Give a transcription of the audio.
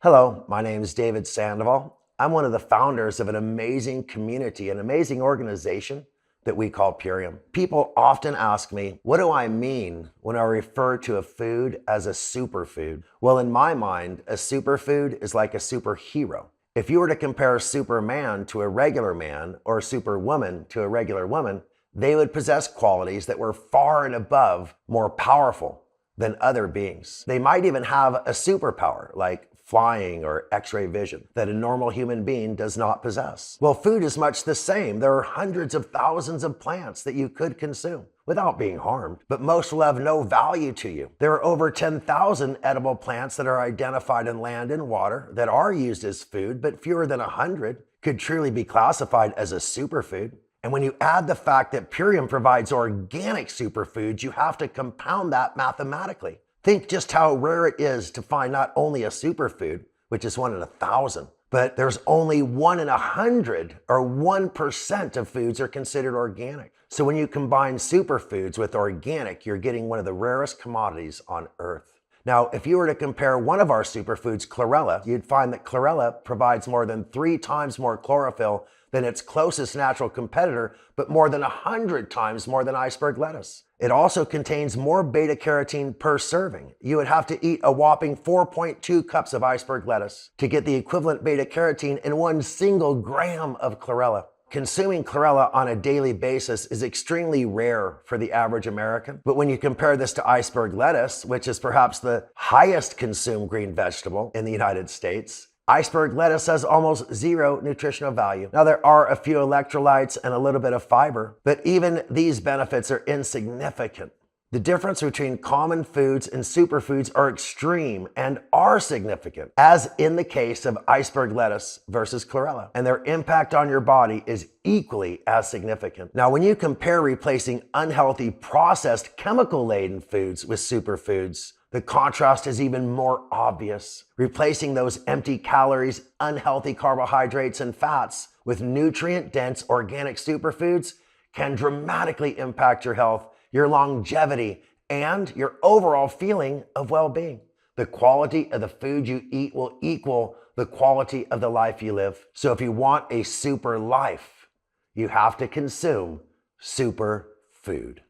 Hello, my name is David Sandoval. I'm one of the founders of an amazing community, an amazing organization that we call Purium. People often ask me, what do I mean when I refer to a food as a superfood? Well, in my mind, a superfood is like a superhero. If you were to compare Superman to a regular man or Superwoman to a regular woman, they would possess qualities that were far and above more powerful than other beings. They might even have a superpower like flying or X-ray vision that a normal human being does not possess. Well, food is much the same. There are hundreds of thousands of plants that you could consume without being harmed, but most will have no value to you. There are over 10,000 edible plants that are identified in land and water that are used as food, but fewer than 100 could truly be classified as a superfood. And when you add the fact that Purium provides organic superfoods, you have to compound that mathematically. Think just how rare it is to find not only a superfood, which is 1 in 1,000, but there's only 1 in 100 or 1% of foods are considered organic. So when you combine superfoods with organic, you're getting one of the rarest commodities on earth. Now, if you were to compare one of our superfoods, chlorella, you'd find that chlorella provides more than 3 times more chlorophyll than its closest natural competitor, but more than 100 times more than iceberg lettuce. It also contains more beta carotene per serving. You would have to eat a whopping 4.2 cups of iceberg lettuce to get the equivalent beta carotene in 1 single gram of chlorella. Consuming chlorella on a daily basis is extremely rare for the average American. But when you compare this to iceberg lettuce, which is perhaps the highest consumed green vegetable in the United States, iceberg lettuce has almost zero nutritional value. Now, there are a few electrolytes and a little bit of fiber, but even these benefits are insignificant. The difference between common foods and superfoods are extreme and are significant, as in the case of iceberg lettuce versus chlorella, and their impact on your body is equally as significant. Now, when you compare replacing unhealthy, processed, chemical-laden foods with superfoods, the contrast is even more obvious. Replacing those empty calories, unhealthy carbohydrates, and fats with nutrient-dense organic superfoods can dramatically impact your health, your longevity, and your overall feeling of well-being. The quality of the food you eat will equal the quality of the life you live. So if you want a super life, you have to consume super food.